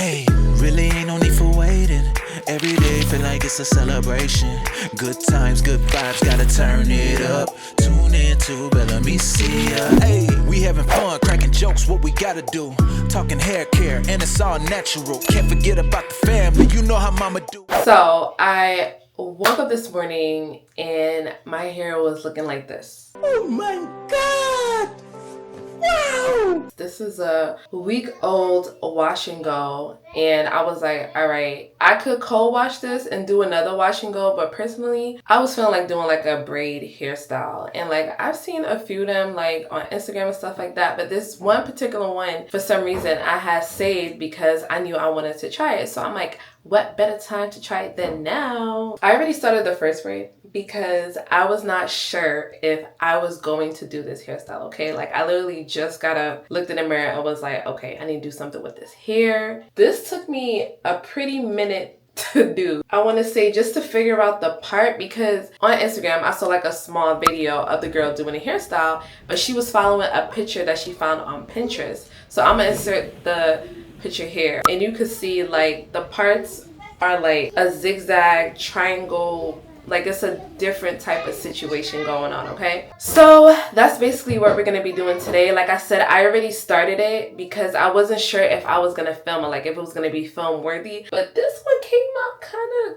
Hey, really ain't no need for waiting. Every day feel like it's a celebration. Good times, good vibes, gotta turn it up. Tune in to Bellamy see ya. Hey, we having fun, cracking jokes, what we gotta do. Talking hair care, and it's all natural. Can't forget about the family, you know how mama do. So I woke up this morning and my hair was looking like this. Oh my God! Wow! This is a week-old wash and go, and I was like, all right, I could co-wash this and do another wash and go, but personally, I was feeling like doing like a braid hairstyle. And like I've seen a few of them like on Instagram and stuff like that, but this one particular one, for some reason, I had saved because I knew I wanted to try it. So I'm like, what better time to try it than now? I already started the first braid because I was not sure if I was going to do this hairstyle, okay? Like I literally just looked in the mirror and was like, okay, I need to do something with this hair. This took me a pretty minute to do. I want to say just to figure out the part, because on Instagram I saw like a small video of the girl doing a hairstyle, but she was following a picture that she found on Pinterest. So I'm gonna insert the picture here and you could see like the parts are like a zigzag triangle, like it's a different type of situation going on, okay? So that's basically what we're gonna be doing today. Like I said, I already started it because I wasn't sure if I was gonna film it, like if it was gonna be film worthy, but this one came out kind of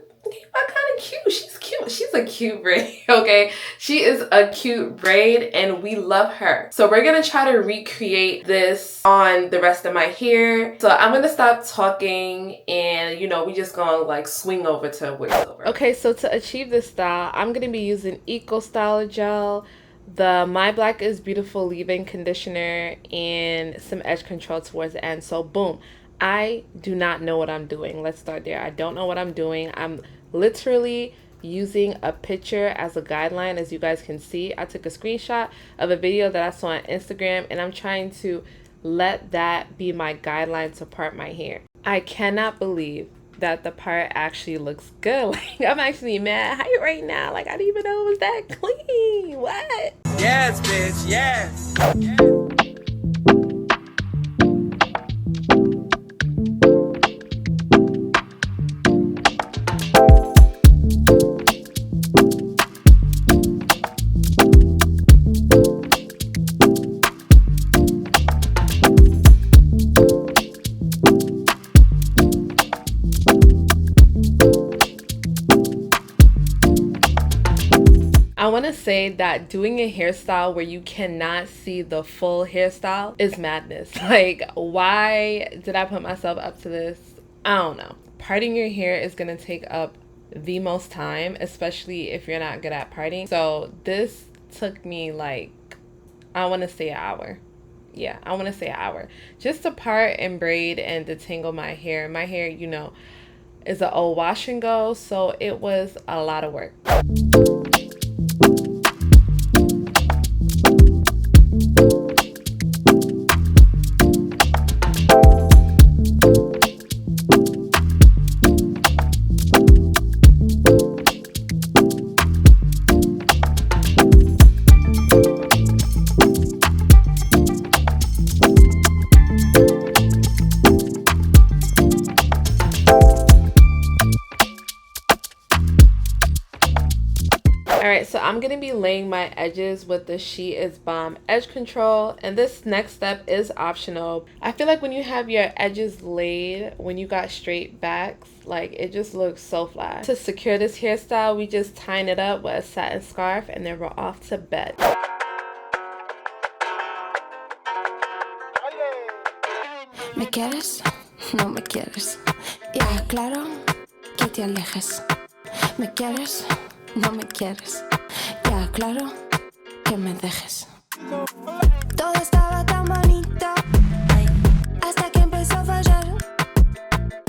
cute. She's cute. She's a cute braid, okay? She is a cute braid and we love her. So we're gonna try to recreate this on the rest of my hair. So I'm gonna stop talking and you know, we just gonna like swing over to voiceover. Okay, so to achieve this style, I'm gonna be using Eco Styler Gel, the My Black is Beautiful leave-in conditioner, and some edge control towards the end. So boom. I do not know what I'm doing. Let's start there. I don't know what I'm doing. I'm literally using a picture as a guideline. As you guys can see, I took a screenshot of a video that I saw on Instagram and I'm trying to let that be my guideline to part my hair. I cannot believe that the part actually looks good. Like I'm actually mad at right now. Like I didn't even know it was that clean. What? Yes, bitch, yes. I want to say that doing a hairstyle where you cannot see the full hairstyle is madness. Like, why did I put myself up to this? I don't know. Parting your hair is going to take up the most time, especially if you're not good at parting. So this took me like, I want to say an hour. Yeah, I want to say an hour. Just to part and braid and detangle my hair. My hair, you know, is an old wash and go, so it was a lot of work. Alright, so I'm going to be laying my edges with the She Is Bomb edge control, and this next step is optional. I feel like when you have your edges laid, when you got straight backs, like it just looks so fly. To secure this hairstyle, we just tying it up with a satin scarf and then we're off to bed. ¿Me quieres? No me quieres. Ya, claro que te alejes. ¿Me quieres? No me quieres. Ya, claro que me dejes. Todo estaba tan bonito hasta que empezó a fallar.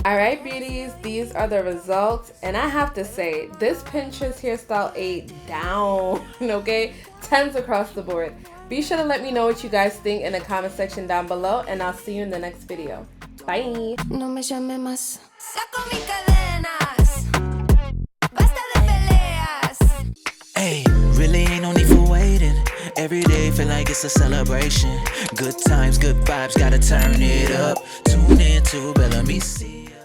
Alright beauties, these are the results, and I have to say, this Pinterest hairstyle ate down, okay? 10s across the board. Be sure to let me know what you guys think in the comment section down below, and I'll see you in the next video. Bye! No me llame más. Saco mis cadenas. Basta de peleas. Hey, really ain't no need for waiting. Every day feel like it's a celebration. Good times, good vibes, gotta turn it up. Tune in to Bellamy. see ya.